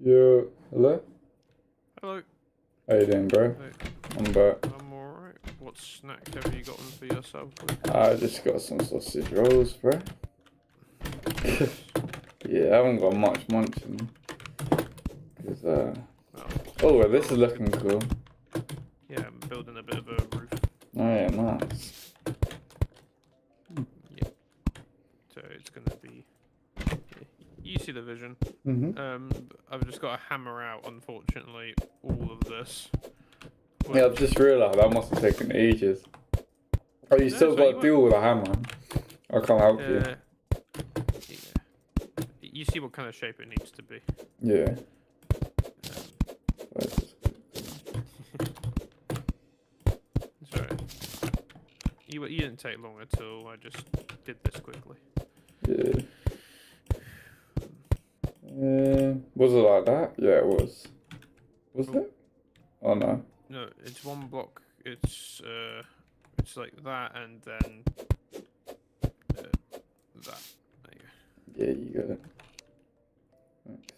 Yo, hello? Hello. How you doing, bro? Hey, I'm back. I'm alright. What snack have you gotten for yourself? I just got some sausage rolls, bro. Yeah, I haven't got much munching. Cause, oh, well, this is looking cool. Yeah, I'm building a bit of a roof. Oh, yeah, nice. Yep. So it's gonna be. You see the vision. I've just got to hammer out, unfortunately, all of this. Yeah, I've just realised that must have taken ages. Oh, you still got to deal with a hammer. I can't help you. Yeah. You see what kind of shape it needs to be. Yeah. Sorry. You didn't take long at all. I just did this quickly. Yeah. Was it like that? Yeah, it was. Was it? Oh no. No, it's one block. It's like that, and then that. There you go. Yeah, you got it. Thanks.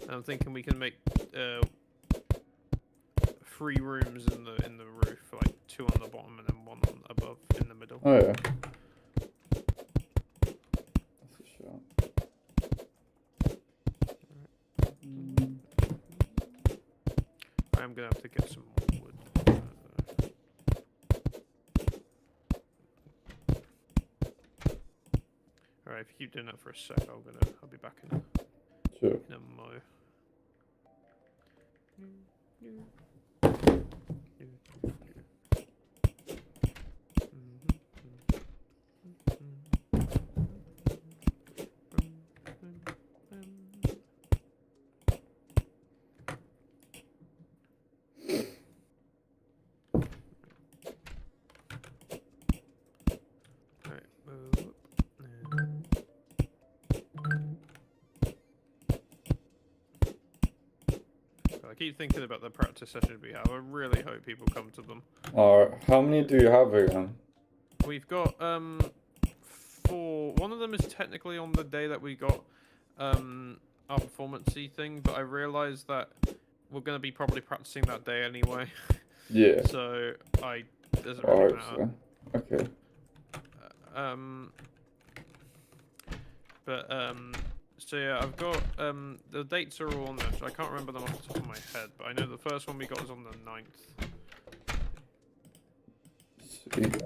I'm thinking we can make 3 rooms in the roof, like 2 on the bottom and then 1 on above in the middle. Oh yeah. That's a shot. I'm gonna have to get some more wood. Alright, if you keep doing that for a sec, I'll be back in Sure. a mo. I keep thinking about the practice sessions we have. I really hope people come to them. Alright, how many do you have again? We've got 4. One of them is technically on the day that we got our performance-y thing, but I realised that we're going to be probably practicing that day anyway. Yeah. So doesn't really matter. So. Okay. So yeah, I've got the dates are all on there. So I can't remember them off the top of my head, but I know the first one we got is on the 9th. Sweet.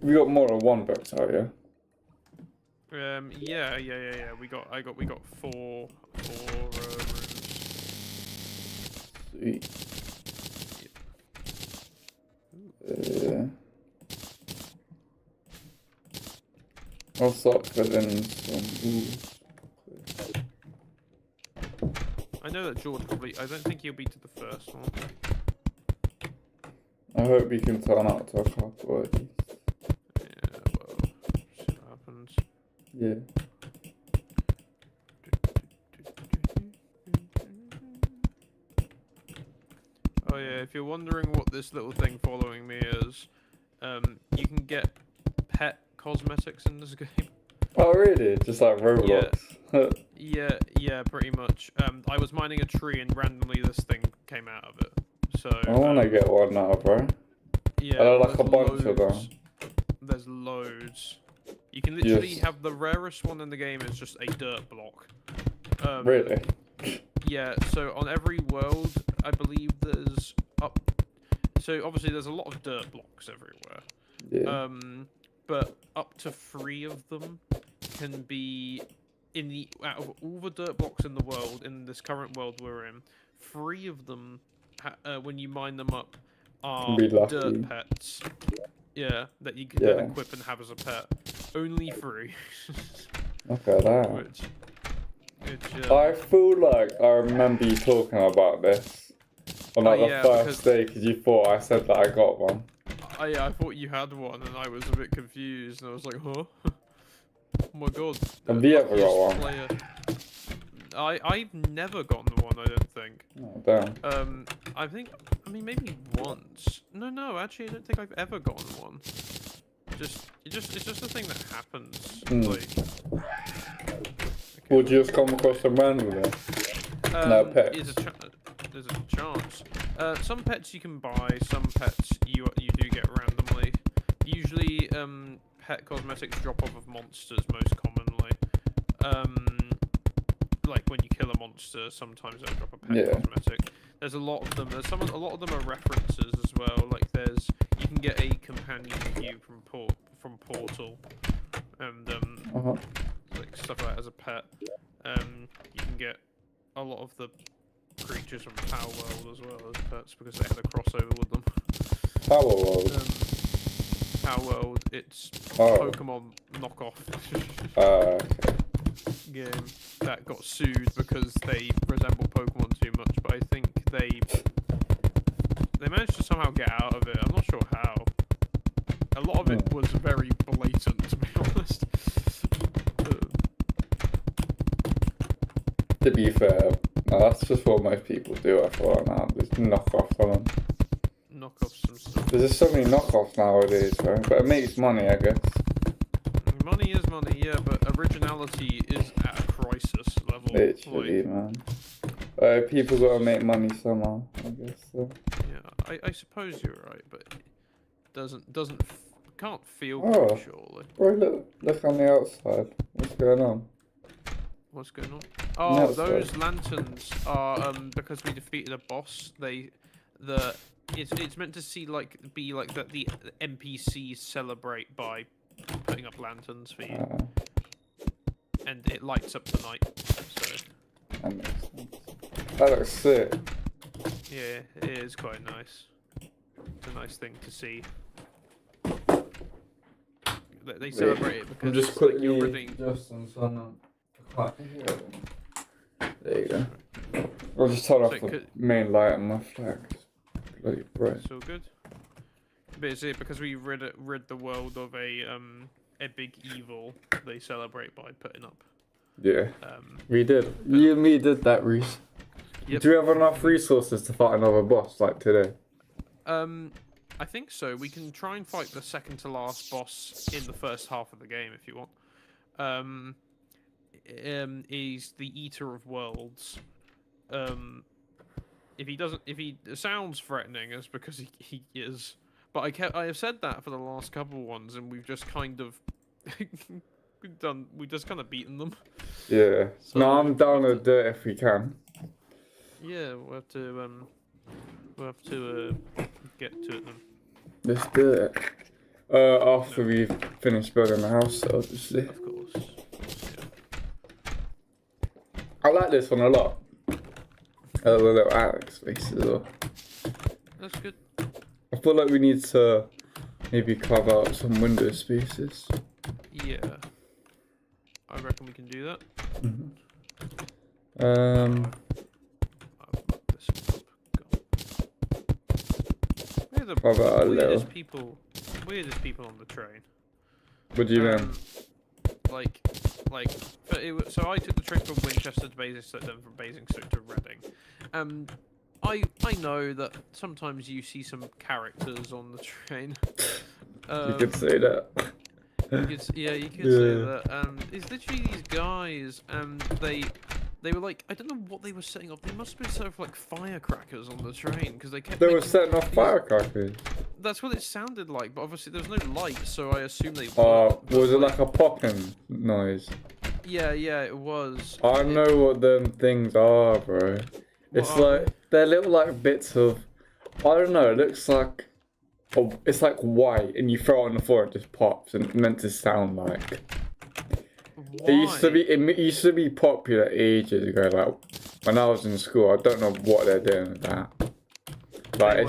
We got more than one box out, yeah. Yeah. We got 4 rooms. Sweet. I'll start filling some rules. I know that George probably. I don't think he'll be to the first one. I hope we can turn out to a couple at least. Yeah, well, see what happens. Yeah. Oh yeah, if you're wondering what this little thing following me is, you can get pet cosmetics in this game. Oh really? Just like Roblox? Yeah, pretty much. I was mining a tree and randomly this thing came out of it. So I wanna get one now, bro. Yeah, I like a bunch of them. There's loads. You can literally have the rarest one in the game is just a dirt block. Really? Yeah, so on every world, I believe there's so obviously there's a lot of dirt blocks everywhere. Yeah. But up to 3 of them can be out of all the dirt blocks in the world, in this current world we're in, 3 of them, when you mine them up, are dirt pets. Yeah, that you can then equip and have as a pet. Only 3. Look at that. Which, I feel like I remember you talking about this on like the first day, because you thought I said that I got one. I thought you had one, and I was a bit confused, and I was like, huh? Oh my god. Have you ever got one? I've never gotten one. I don't think. Oh, damn. I mean maybe once. No, actually I don't think I've ever gotten one. It's just a thing that happens. Like. Okay. Would you just come across them randomly? No pets. There's a chance. Some pets you can buy. Some pets you do get randomly. Usually, pet cosmetics drop off of monsters most commonly. Like when you kill a monster, sometimes they'll drop a pet cosmetic. There's a lot of them. A lot of them are references as well. Like you can get a companion cube from Portal, and like stuff like that as a pet. You can get a lot of the creatures from Power World as well as pets because they had a crossover with them. Power World. Power World, it's Pokemon knockoff Okay. game that got sued because they resemble Pokemon too much, but I think they managed to somehow get out of it. I'm not sure how. A lot of it was very blatant, to be honest. To be fair, no, that's just what most people do. I thought now, just knockoffs on them. Knockoffs and stuff. There's just so many knockoffs nowadays, right? But it makes money, I guess. Money is money, yeah, but originality is at a crisis level. Literally, man. People gotta make money somehow, I guess. So. Yeah, I suppose you're right, but it can't feel good, surely. Bro, look on the outside. What's going on? What's going on? Oh, those lanterns are because we defeated a boss. It's meant to be like that the NPCs celebrate by putting up lanterns for you, and it lights up the night. So that makes sense. That looks sick. Yeah, it is quite nice. It's a nice thing to see. They celebrate it because just it's like you're redeemed. Justin, there you go. I'll just turn off the main light on my flag. Bloody bright. It's all good. But is it because we rid the world of a big evil? They celebrate by putting up. Yeah. We did. You and me did that, Reese. Yep. Do we have enough resources to fight another boss like today? I think so. We can try and fight the second to last boss in the first half of the game if you want. Is the Eater of Worlds. If he sounds threatening, it's because he is. But I have said that for the last couple ones, and we've just kind of we've just kind of beaten them. Yeah. So no, I'm down to do it if we can. Yeah, we'll have to get to it then. Let's do it. After we've finished building the house, obviously. Of course. Yeah. I like this one a lot. The little Alex face as well. That's good. I feel like we need to maybe carve out some window spaces. Yeah. I reckon we can do that. Weirdest people on the train. What do you mean? So I took the train from Winchester to Basingstoke, then from Basingstoke to Reading. I know that sometimes you see some characters on the train. You could say that. You could say that. It's literally these guys, and they were like, I don't know what they were setting off. They must have been setting off like firecrackers on the train because they kept. They were setting off firecrackers. That's what it sounded like, but obviously there was no light, so I assume they. Was it like a popping noise? Yeah, it was. I know what them things are, bro. It's like they're little like bits of. I don't know. It looks like. Oh, it's like white, and you throw it on the floor, and it just pops, and it's meant to sound like. Why? It used to be popular ages ago. Like when I was in school, I don't know what they're doing with that. Like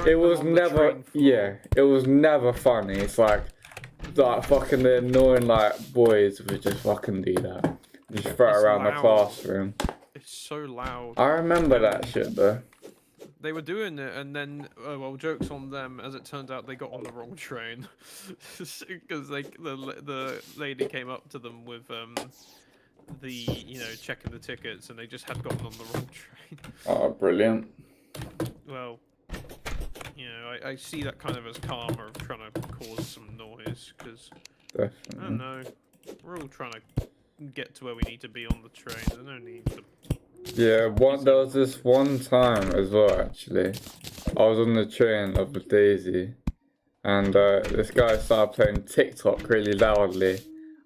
it was never. Yeah, it was never funny. It's like fucking the annoying like boys would just fucking do that. Just throw it around the classroom. It's so loud. I remember that shit though. They were doing it, and then, jokes on them. As it turned out, they got on the wrong train because the lady came up to them with the checking the tickets, and they just had gotten on the wrong train. Oh, brilliant. Well, I see that kind of as karma of trying to cause some noise, because I don't know, we're all trying to get to where we need to be on the train. There's no need to. Yeah, there was this one time as well, actually. I was on the train of the Daisy, and this guy started playing TikTok really loudly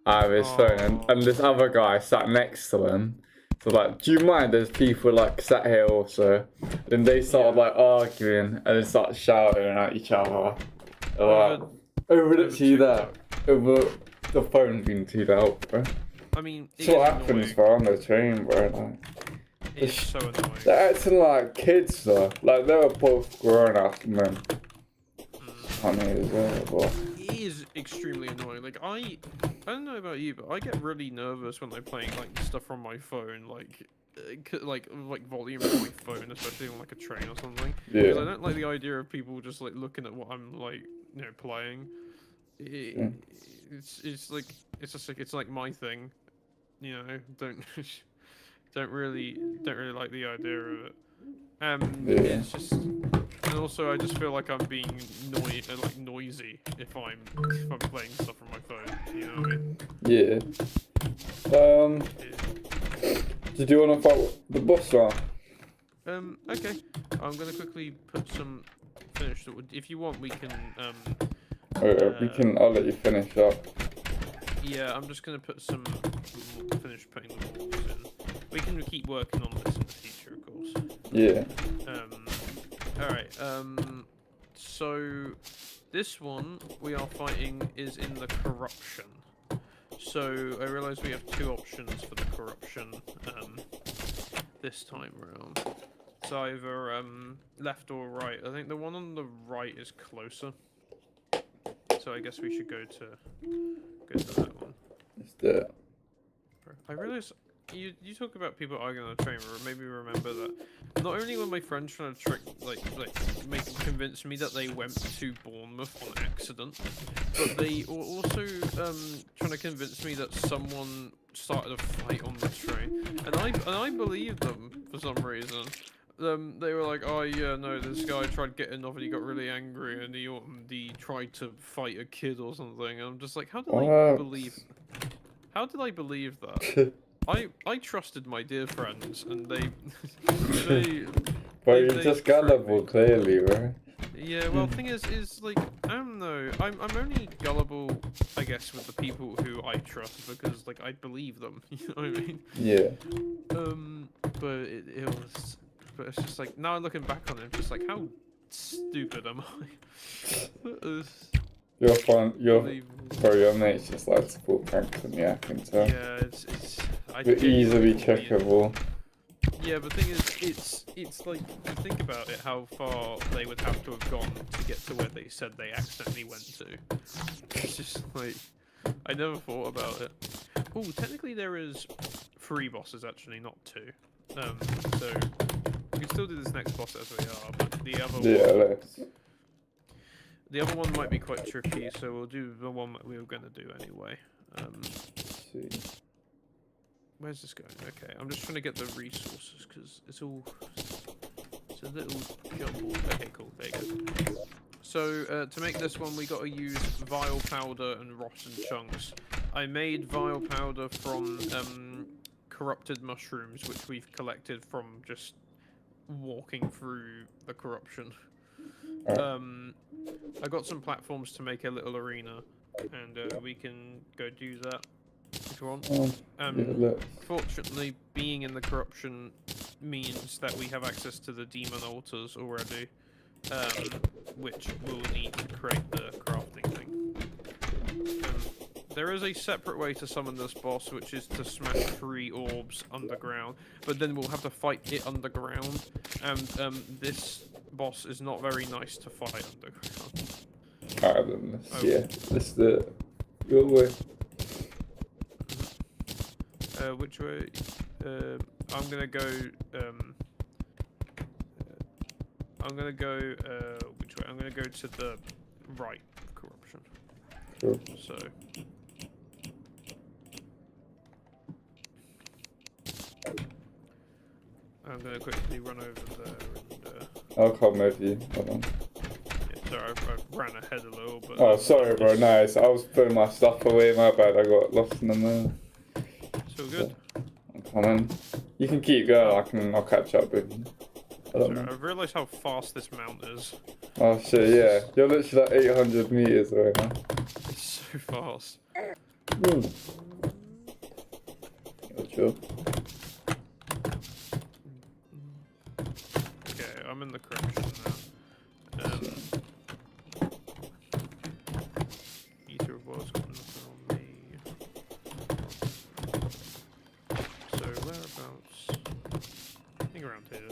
out of his phone, and this other guy sat next to him. So like, do you mind? There's people like sat here also. Then they started like arguing and then started shouting at each other. Over the phone being too loud, bro. I mean, it's what happens for on the train, bro. Like, it's so annoying. They're acting like kids though. Like they were both grown up men. Funny as well, but it is extremely annoying. Like I don't know about you, but I get really nervous when I'm playing like stuff on my phone, like volume on my phone, especially on like a train or something. Yeah. Because I don't like the idea of people just like looking at what I'm like, playing. It's like my thing, don't really like the idea of it. It's just, and also I just feel like I'm being noisy if I'm playing stuff on my phone. You know what I mean? Yeah. Did you want to fight the boss round? Okay. I'm gonna quickly put some finish. If you want, we can. I'll let you finish up. Yeah, I'm just gonna put some finish putting the walls in. We can keep working on this in the future, of course. Yeah. Alright, so this one we are fighting is in the corruption. So I realise we have two options for the corruption this time round. It's either left or right. I think the one on the right is closer. So I guess we should go to that one. Let's do it. I realise you talk about people arguing on the train, or maybe remember that not only were my friends trying to convince me that they went to Bournemouth on accident, but they were also trying to convince me that someone started a fight on the train, and I believed them for some reason. They were like, oh yeah, no, this guy tried getting off and he got really angry and he tried to fight a kid or something. And I'm just like, how did I believe that? I trusted my dear friends, and they But you're just gullible, clearly, right? Yeah, well, the thing is like, I don't know. I'm only gullible, I guess, with the people who I trust, because like I believe them. You know what I mean? Yeah. But it's just like, now looking back on it, just like, how stupid am I? Your mates just like to pull pranks on you, I can tell. Yeah, You're easily checkable. Yeah, but the thing is, it's like, you think about it, how far they would have to have gone to get to where they said they accidentally went to. It's just like, I never thought about it. Oh, technically there is 3 bosses actually, not 2. So we can still do this next boss as we are, but the other one might be quite tricky, so we'll do the one that we were going to do anyway. Let's see. Where's this going? Okay, I'm just trying to get the resources, because it's a little jumbled. Okay, cool, there you go. So, to make this one, we got to use vile powder and rotten chunks. I made vile powder from corrupted mushrooms, which we've collected from just walking through the corruption. I got some platforms to make a little arena, and we can go do that if you want. Fortunately, being in the corruption means that we have access to the demon altars already, which we'll need to create the crafting thing. There is a separate way to summon this boss, which is to smash 3 orbs underground, but then we'll have to fight it underground, and this boss is not very nice to fight underground. Alright then, let's do it. Your way. Which way? I'm gonna go, which way? I'm gonna go to the right corruption. Sure. So. I'm gonna quickly run over there and. I'll come with you. Hold on. Yeah, sorry, I ran ahead a little, but. Oh, sorry, bro. Nice. I was putting my stuff away. My bad. I got lost in the mail. It's all good. I'm coming. You can keep going. I'll catch up with you. I realised how fast this mount is. Oh shit, yeah. You're literally like 800 meters away now. It's so fast. Sure. Okay, I'm in the correction now. Ether rewards got nothing on me. So whereabouts? I think around here.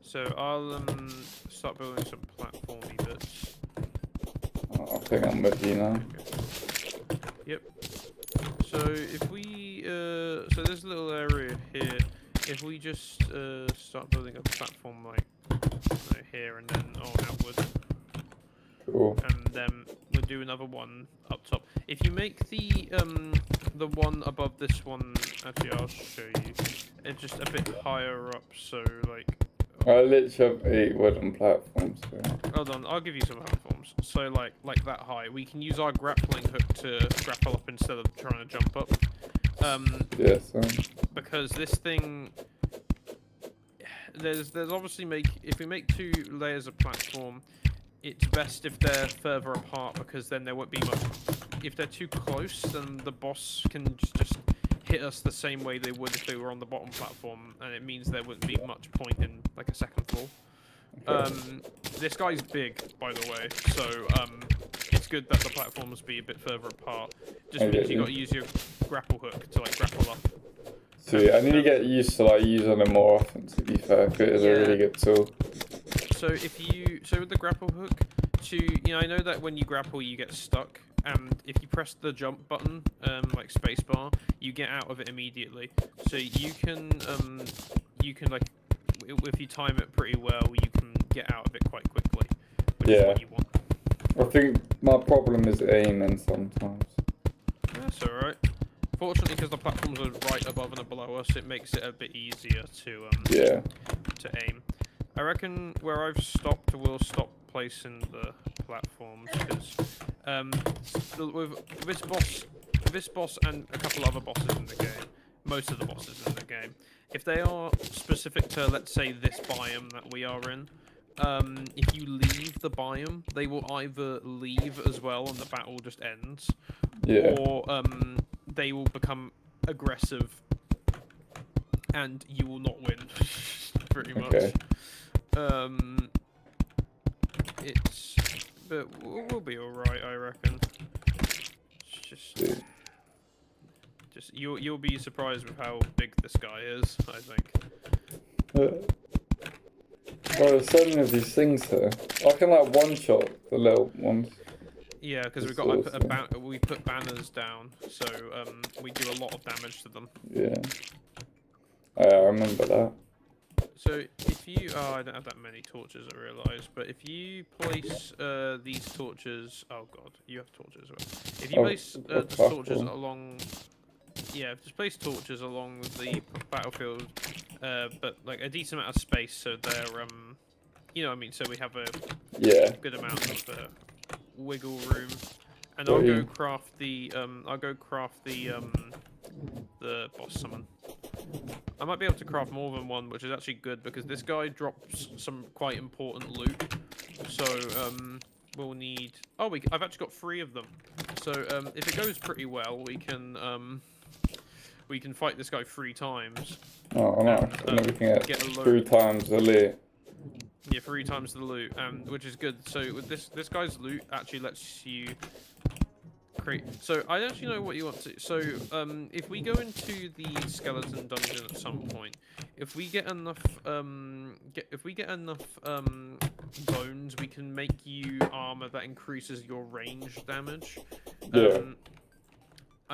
So I'll start building some platformy bits. I think I'm with you now. Yep. So if we so there's a little area here. If we just start building a platform like here and then outward. Cool. And then we'll do another one up top. If you make the one above this one, actually I'll show you. It's just a bit higher up, so like. I literally have 8 wooden platforms. So. Hold on, I'll give you some platforms. So like that high, we can use our grappling hook to grapple up instead of trying to jump up. Yes. Because this thing, there's obviously if we make 2 layers of platform, it's best if they're further apart because then there won't be much. If they're too close, then the boss can just hit us the same way they would if they were on the bottom platform, and it means there wouldn't be much point in like a second floor. Okay. This guy's big, by the way, so it's good that the platforms be a bit further apart. Just means you got to use your grapple hook to like grapple up. Sweet. I need to get used to like using them more often. To be fair, it is a really good tool. So with the grapple hook, I know that when you grapple you get stuck, and if you press the jump button, like spacebar, you get out of it immediately. So you can like, if you time it pretty well, you can get out of it quite quickly, which is what you want. I think my problem is aiming sometimes. That's alright. Fortunately, because the platforms are right above and below us, it makes it a bit easier to aim. I reckon where I've stopped, we'll stop placing the platforms because with this boss and a couple other bosses in the game, most of the bosses in the game, if they are specific to, let's say, this biome that we are in, if you leave the biome, they will either leave as well and the battle just ends, or they will become aggressive and you will not win, pretty much. But we'll be alright, I reckon. Just you'll be surprised with how big this guy is, I think. Oh, there's so many of these things here. I can like one-shot the little ones. Yeah, because we put banners down, so we do a lot of damage to them. Yeah. I remember that. So if you, I don't have that many torches, I realise, but if you place these torches, oh god, you have torches. If you place the torches along, just place torches along the battlefield, but like a decent amount of space, so they're, you know what I mean, so we have a good amount of wiggle room. And I'll go craft the boss summon. I might be able to craft more than one, which is actually good because this guy drops some quite important loot. So we'll need. Oh, I've actually got 3 of them. So if it goes pretty well, we can fight this guy 3 times. Oh, nice. And we can get 3 times the loot. Yeah, 3 times the loot, which is good. So with this guy's loot actually lets you create. So I actually know what you want to. So if we go into the skeleton dungeon at some point, if we get enough bones, we can make you armor that increases your range damage.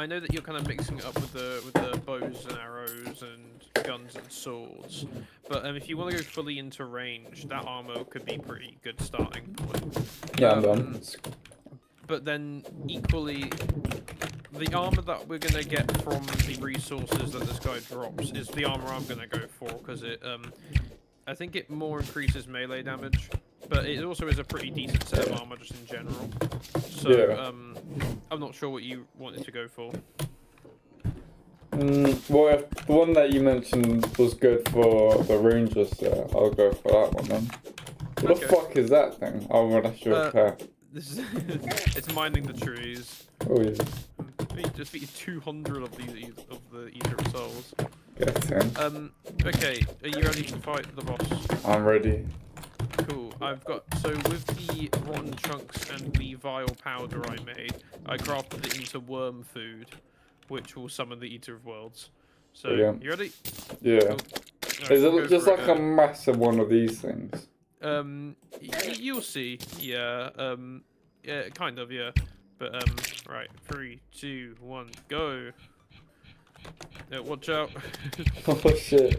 I know that you're kind of mixing it up with the bows and arrows and guns and swords, but if you want to go fully into range, that armor could be pretty good starting point. Yeah, I'm done. But then equally, the armor that we're gonna get from the resources that this guy drops is the armor I'm gonna go for, because it I think it more increases melee damage, but it also is a pretty decent set of armor just in general. So yeah. I'm not sure what you wanted to go for. Well, if the one that you mentioned was good for the rangers, I'll go for that one then. What the fuck is that thing? Oh, well, that's your pet. This is it's mining the trees. Oh yeah. We just beat 200 of these of the Eater of Souls. Get in. Okay, are you ready to fight the boss? I'm ready. Cool. I've got with the rotten chunks and the vile powder I made, I crafted it into worm food, which will summon the Eater of Worlds. So you ready? Yeah. Cool. Right, is it just like a massive one of these things? You'll see. Yeah. Yeah, kind of. Yeah. But right. 3, 2, 1, go. Watch out. Oh shit.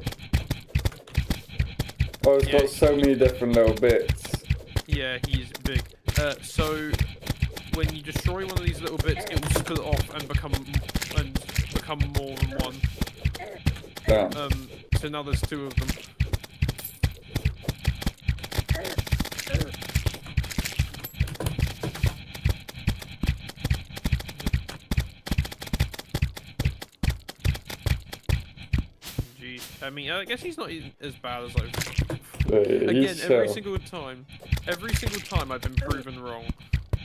Oh, it's got so many different little bits. Yeah, he's big. So when you destroy one of these little bits, it will split off and become more than one. Damn. So now there's 2 of them. I mean, I guess he's not as bad as I thought. Again, every single time I've been proven wrong.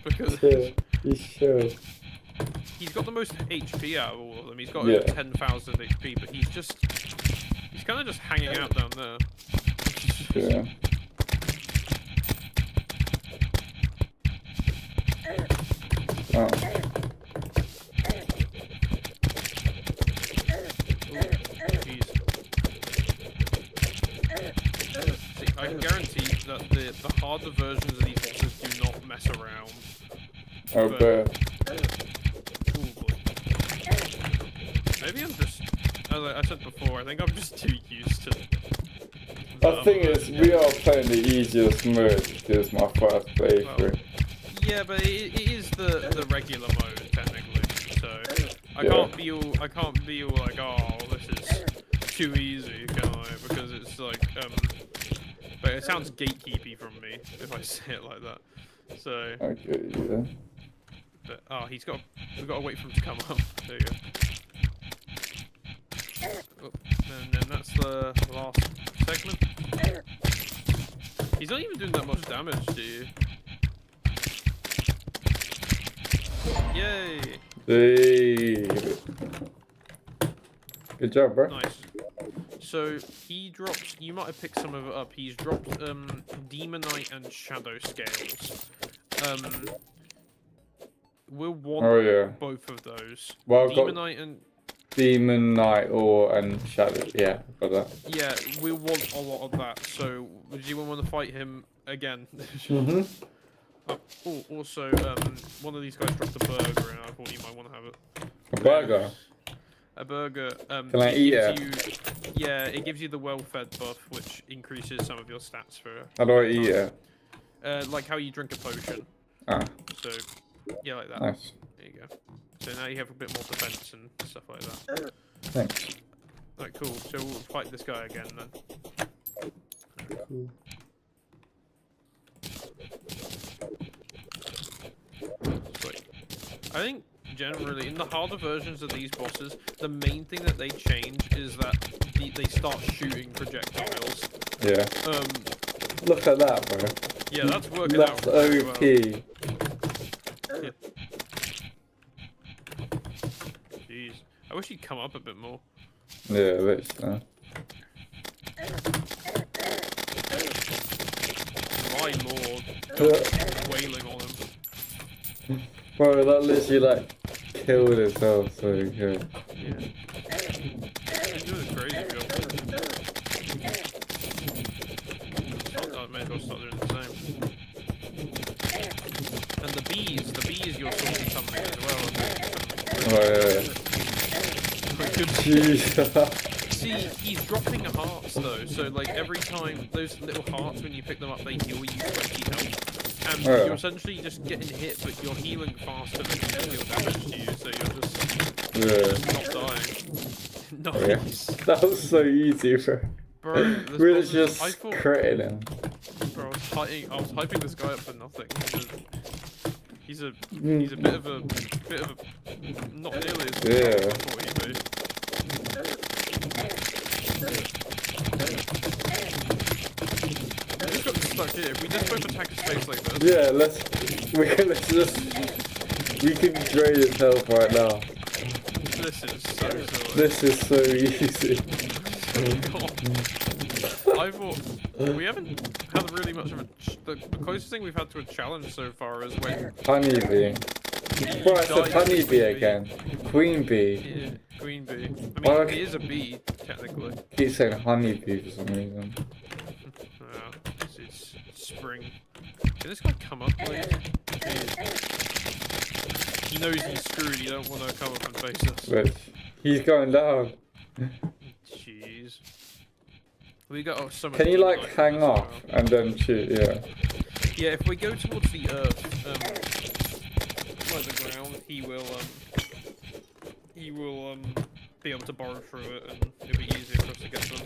Because he's got the most HP out of all of them. He's got over 10,000 HP, but he's kind of just hanging out down there. Yeah. Oh. I can guarantee that the harder versions of these bosses do not mess around. Oh, but oh boy. Maybe I'm just, as I said before, I think I'm just too used to I think we are playing the easiest mode because my first playthrough. Well, yeah, but it is the regular mode technically, so I can't be all like, oh, this is too easy, can I? Because it's like but it sounds gatekeepy from me if I say it like that. So Okay, yeah. But we've got to wait for him to come up. There you go. Oh, and then that's the last segment. He's not even doing that much damage to you. Yay! Hey. Good job, bro. Nice. So he drops. You might have picked some of it up. He's dropped Demonite and Shadow Scales. We'll want both of those. Well, Demonite and Demonite and Shadow. Yeah, got that. Yeah, we want a lot of that. So, would you want to fight him again? Oh, also, one of these guys dropped a burger, and I thought you might want to have it. A burger. A burger. Can I eat it? Yeah, it gives you the well-fed buff, which increases some of your stats for. How do I eat it? Like how you drink a potion. Ah. So, yeah, like that. Nice. There you go. So now you have a bit more defense and stuff like that. Thanks. Right, cool. So we'll fight this guy again then. Cool. Sweet. I think generally in the harder versions of these bosses, the main thing that they change is that they start shooting projectiles. Yeah. Look at that, bro. Yeah, that's working out. That's OP. Yeah. Jeez. I wish he'd come up a bit more. Yeah, literally. My lord. Wailing on him. Bro, that literally like killed itself so good. Yeah. He's doing a crazy job. I may as well start doing the same. And the bees you're salty summoning as well. Oh, yeah. Jeez. See, he's dropping hearts though, so like every time those little hearts when you pick them up they heal you 20 health. And you're essentially just getting hit, but you're healing faster than you deal damage to you, so you're just not dying. Nice. Yeah. That was so easy, bro. We were just critting him. Bro, I was hyping this guy up for nothing. He's a bit of a not nearly as good as I thought he'd be. We just got stuck here. If we just both attack his face like this. Yeah, we can drain his health right now. This is so silly. This is so easy. I thought we haven't had really much of a. The closest thing we've had to a challenge so far is when honeybee. Well, it's a honeybee again. Queen bee. Yeah, queen bee. I mean, he is a bee technically. Keep saying honeybee for some reason. It's spring. Can this guy come up, please? He knows he's screwed. You don't want to come up and face us. But he's going down. Jeez. We got so much. Can you like hang off and then shoot? Yeah. Yeah, if we go towards the earth, like the ground, he will be able to burrow through it, and it'll be easier for us to get them.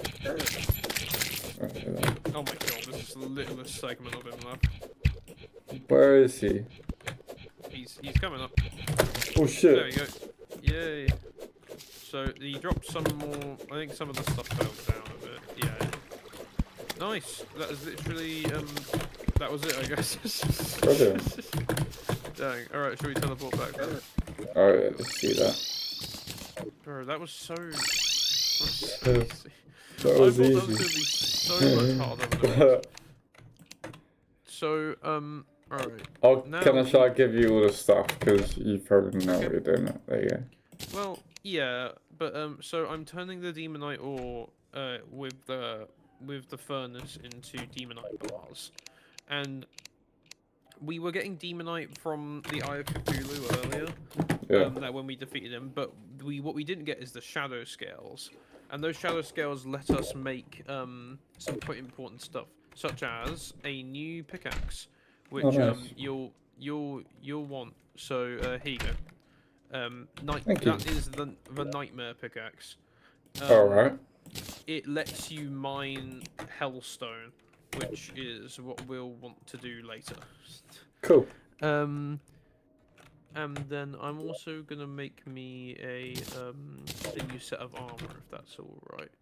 Oh my god, this is the littlest segment of him left. Where is he? He's coming up. Oh shit. There we go. Yay. So he dropped some more. I think some of the stuff fell down a bit. Yeah. Nice. That is literally that was it, I guess. Okay. Dang. All right. Should we teleport back then? All right. Let's see that. Bro, that was so. That I thought was easy. that was gonna be so much harder than it was. So alright. Can I try to give you all the stuff because you probably know what you're doing. There you go. Well, yeah, but so I'm turning the demonite ore with the furnace into demonite bars, and we were getting demonite from the Eye of Cthulhu earlier. That when we defeated him, but what we didn't get is the shadow scales, and those shadow scales let us make some quite important stuff, such as a new pickaxe, which you'll want. So here you go. That is the nightmare pickaxe. All right. It lets you mine hellstone, which is what we'll want to do later. Cool. And then I'm also gonna make me a new set of armor, if that's all right.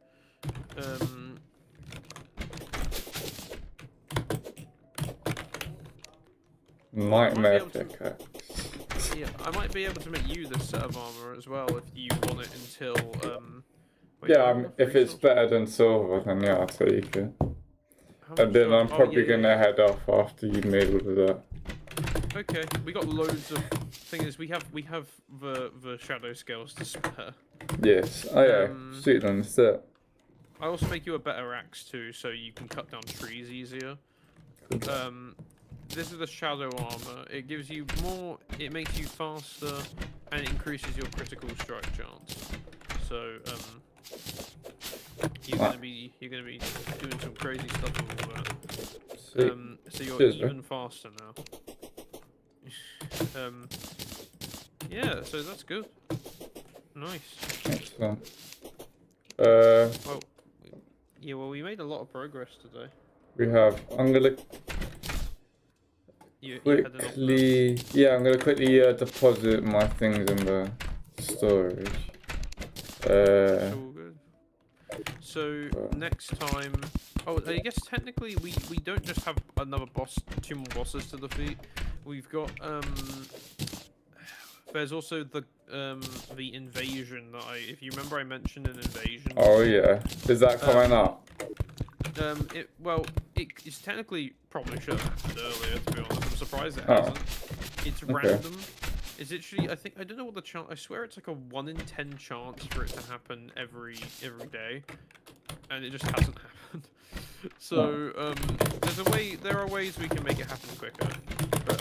Nightmare pickaxe. Yeah, I might be able to make you this set of armor as well if you want it until wait, yeah, if it's better than silver, then yeah, I'll take it. And then I'm probably gonna head off after you made all of that. Okay, we got loads of things. We have the shadow scales to spare. Yes. Oh yeah. Shoot on the set. I also make you a better axe too, so you can cut down trees easier. This is the shadow armor. It gives you more. It makes you faster, and it increases your critical strike chance. So you're gonna be doing some crazy stuff with all that. So you're even faster now. Yeah, so that's good. Nice. Excellent. Well, yeah, well, we made a lot of progress today. We have. I'm gonna quickly deposit my things in the storage. It's all good. So next time. Oh, I guess technically we don't just have another boss, 2 more bosses to defeat. We've got there's also the invasion that if you remember I mentioned an invasion. Oh yeah, is that coming up? It's technically probably should have happened earlier, to be honest. I'm surprised it hasn't. It's random. It's literally, I don't know what the chance. I swear it's like a 1 in 10 chance for it to happen every day, and it just hasn't happened. So there are ways we can make it happen quicker, but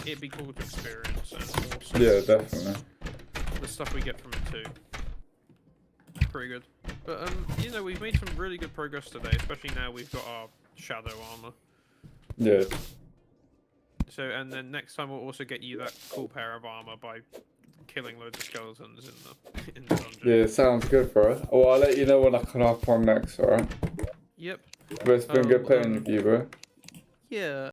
it'd be cool to experience and also Yeah, definitely. the stuff we get from it too. Pretty good. But you know, we've made some really good progress today, especially now we've got our shadow armor. Yeah. So, and then next time we'll also get you that cool pair of armor by killing loads of skeletons in the dungeon. Yeah, sounds good, bro. Well, I'll let you know when I can hop on next, alright? Yep. But it's been good playing with you, bro. Yeah.